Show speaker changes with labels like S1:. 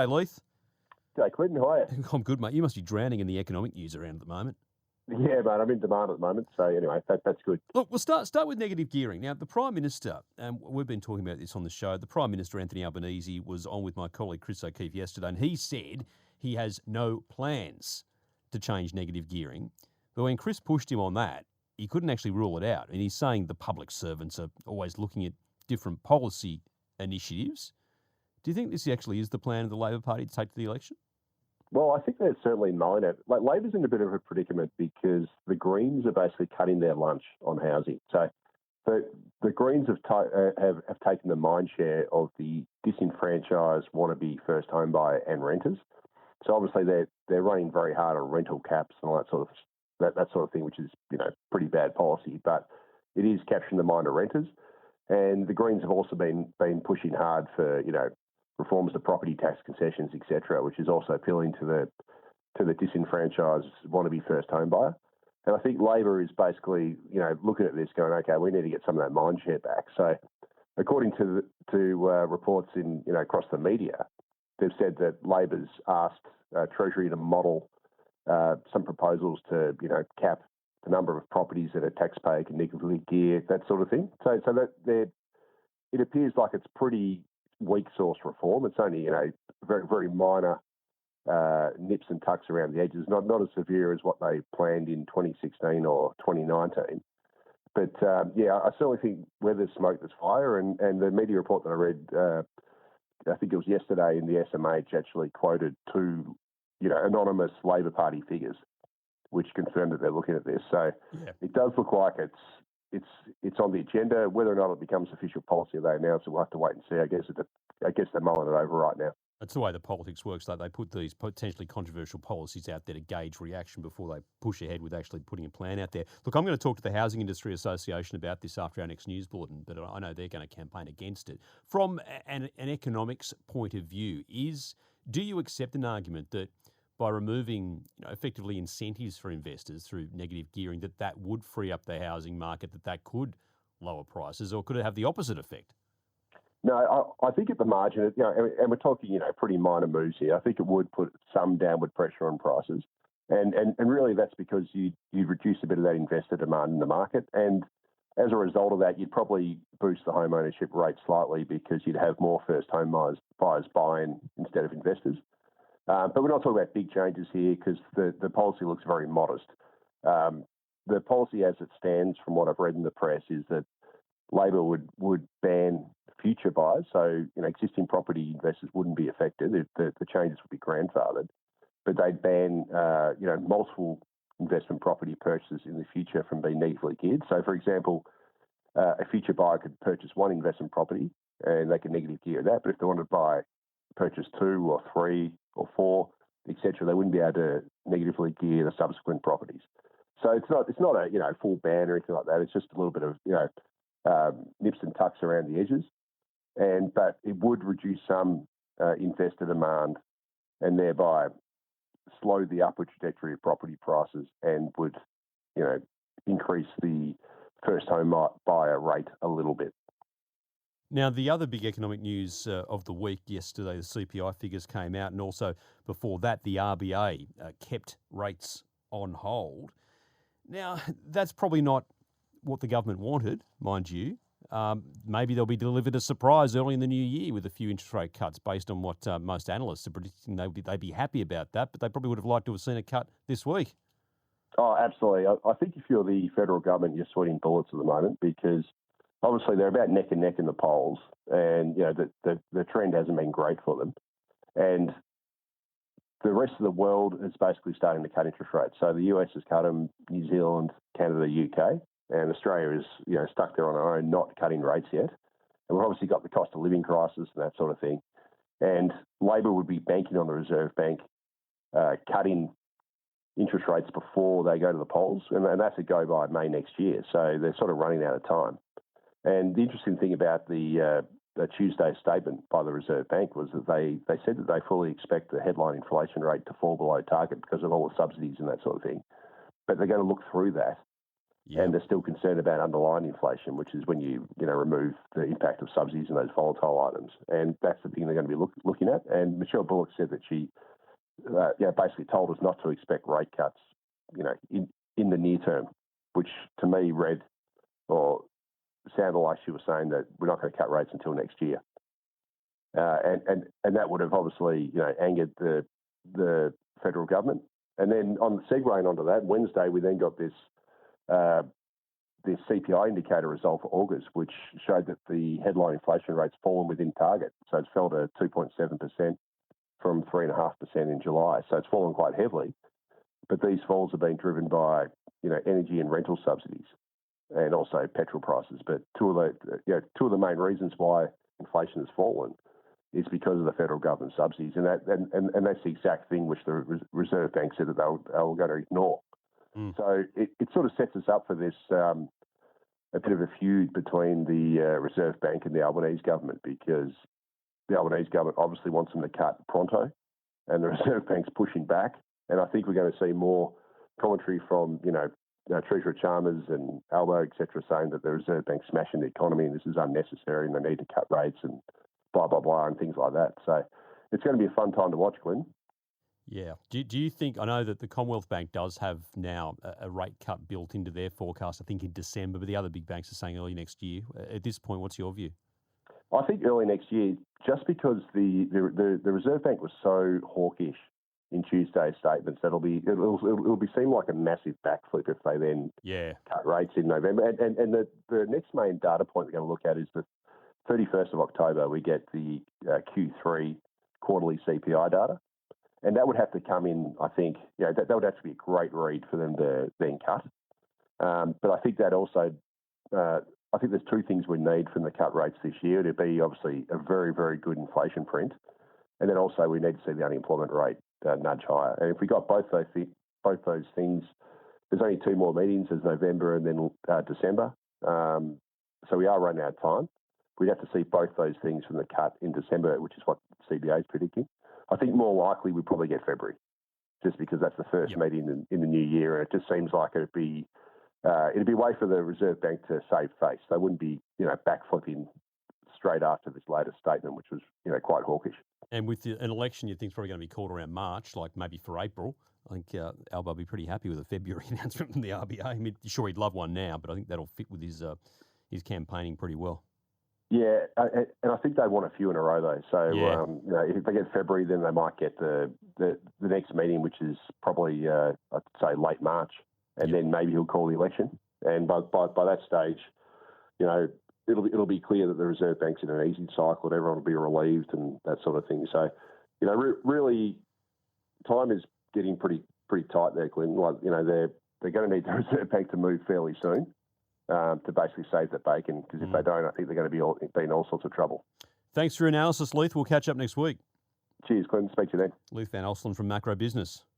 S1: Hey, Leith.
S2: Hey, Clinton, how are you?
S1: I'm good, mate. You must be drowning in the economic news around at the moment.
S2: Yeah, mate, I'm in demand at the moment. So anyway, that's good.
S1: Look, we'll start with negative gearing. Now, the Prime Minister, and we've been talking about this on the show, the Prime Minister, Anthony Albanese, was on with my colleague Chris O'Keefe yesterday, and he said he has no plans to change negative gearing. But when Chris pushed him on that, he couldn't actually rule it out. And he's saying the public servants are always looking at different policy initiatives. Do you think this actually is the plan of the Labor Party to take to the election?
S2: Well, I think they're certainly knowing it. Like, Labor's in a bit of a predicament because the Greens are basically cutting their lunch on housing. So the Greens have taken the mind share of the disenfranchised wannabe first home buyer and renters. So obviously they're running very hard on rental caps and all that sort of thing, which is pretty bad policy. But it is capturing the mind of renters. And the Greens have also been pushing hard for reforms to property tax concessions, etc., which is also appealing to the disenfranchised wannabe first home buyer. And I think Labor is basically looking at this, going, okay, we need to get some of that mind share back. So, according to reports in across the media, they've said that Labor's asked Treasury to model some proposals to cap the number of properties that a taxpayer can negatively gear, that sort of thing. So that it appears like it's pretty weak source reform. It's only very very minor nips and tucks around the edges, not as severe as what they planned in 2016 or 2019. But I certainly think where there's smoke, there's fire. And the media report that I read, I think it was yesterday in the SMH, actually quoted two anonymous Labor Party figures, which confirmed that they're looking at this. So It does look like it's on the agenda. Whether or not it becomes official policy they announce it, we'll have to wait and see. I guess they're mulling it over right now.
S1: That's the way the politics works. Like, they put these potentially controversial policies out there to gauge reaction before they push ahead with actually putting a plan out there. Look, I'm going to talk to the Housing Industry Association about this after our next news bulletin, but I know they're going to campaign against it. From an economics point of view, do you accept an argument that by removing effectively incentives for investors through negative gearing, that would free up the housing market, that could lower prices, or could it have the opposite effect?
S2: No, I think at the margin, and we're talking, pretty minor moves here. I think it would put some downward pressure on prices, and really that's because you reduce a bit of that investor demand in the market, and as a result of that, you'd probably boost the home ownership rate slightly because you'd have more first home buyers buying instead of investors. But we're not talking about big changes here because the policy looks very modest. The policy as it stands, from what I've read in the press, is that Labor would ban future buyers, so existing property investors wouldn't be affected. The changes would be grandfathered, but they'd ban multiple investment property purchases in the future from being negatively geared. So, for example, a future buyer could purchase one investment property and they can negative gear that, but if they wanted to purchase 2 or 3 or 4, etc., they wouldn't be able to negatively gear the subsequent properties. So it's not a full ban or anything like that. It's just a little bit of nips and tucks around the edges, but it would reduce some investor demand and thereby slow the upward trajectory of property prices and would increase the first home buyer rate a little bit.
S1: Now, the other big economic news of the week yesterday, the CPI figures came out, and also before that, the RBA kept rates on hold. Now, that's probably not what the government wanted, mind you. Maybe they'll be delivered a surprise early in the new year with a few interest rate cuts based on what most analysts are predicting. They'd be happy about that, but they probably would have liked to have seen a cut this week.
S2: Oh, absolutely. I think if you're the federal government, you're sweating bullets at the moment because obviously they're about neck and neck in the polls, and the trend hasn't been great for them. And the rest of the world is basically starting to cut interest rates. So the US has cut them, New Zealand, Canada, UK, and Australia is stuck there on our own, not cutting rates yet. And we've obviously got the cost of living crisis and that sort of thing. And Labor would be banking on the Reserve Bank cutting interest rates before they go to the polls, and that's a go by May next year. So they're sort of running out of time. And the interesting thing about the Tuesday statement by the Reserve Bank was that they said that they fully expect the headline inflation rate to fall below target because of all the subsidies and that sort of thing. But they're going to look through that.
S1: Yeah.
S2: And they're still concerned about underlying inflation, which is when you remove the impact of subsidies and those volatile items. And that's the thing they're going to be looking at. And Michelle Bullock said that she basically told us not to expect rate cuts, in the near term, which to me read or sounded like she was saying that we're not going to cut rates until next year. And that would have obviously, angered the federal government. And then segueing onto that, Wednesday we then got this CPI indicator result for August, which showed that the headline inflation rate's fallen within target. So it's fell to 2.7% from 3.5% in July. So it's fallen quite heavily. But these falls have been driven by, energy and rental subsidies and also petrol prices. But two of the main reasons why inflation has fallen is because of the federal government subsidies, and that's the exact thing which the Reserve Bank said that they were going to ignore.
S1: Mm.
S2: So it sort of sets us up for this a bit of a feud between the Reserve Bank and the Albanese government, because the Albanese government obviously wants them to cut pronto, and the Reserve Bank's pushing back. And I think we're going to see more commentary from Treasurer Chalmers and Albo, etc., saying that the Reserve Bank's smashing the economy and this is unnecessary and they need to cut rates and blah, blah, blah, and things like that. So it's going to be a fun time to watch, Glenn.
S1: Yeah. Do you think, I know that the Commonwealth Bank does have now a rate cut built into their forecast, I think in December, but the other big banks are saying early next year. At this point, what's your view?
S2: I think early next year, just because the Reserve Bank was so hawkish in Tuesday's statements, it'll be seem like a massive backflip if they then cut rates in November. And the next main data point we're going to look at is the 31st of October, we get the Q3 quarterly CPI data. And that would have to come in, I think, that would have to be a great read for them to then cut. But I think that also, I think there's two things we need from the cut rates this year. It'd be obviously a very, very good inflation print. And then also we need to see the unemployment rate nudge higher. And if we got both those things, there's only two more meetings, there's November and then December. So we are running out of time. We'd have to see both those things from the cut in December, which is what CBA is predicting. I think more likely we'd probably get February, just because that's the first meeting in the new year, and it just seems like it'd be a way for the Reserve Bank to save face. They wouldn't be backflipping straight after this latest statement, which was quite hawkish.
S1: And with an election, you think is probably going to be called around March, like maybe for April. I think Albo will be pretty happy with a February announcement from the RBA. I mean, sure, he'd love one now, but I think that'll fit with his campaigning pretty well.
S2: Yeah, and I think they want a few in a row though. So if they get February, then they might get the next meeting, which is probably I'd say late March, and then maybe he'll call the election. And by that stage, it'll be clear that the Reserve Bank's in an easy cycle, and everyone will be relieved and that sort of thing. So, really, time is getting pretty tight there, Glenn. Like, they're going to need the Reserve Bank to move fairly soon. To basically save the bacon, because if they don't, I think they're going to be in all sorts of trouble.
S1: Thanks for your analysis, Leith. We'll catch up next week.
S2: Cheers, Clinton. Speak to you then.
S1: Leith Van Oslen from Macro Business.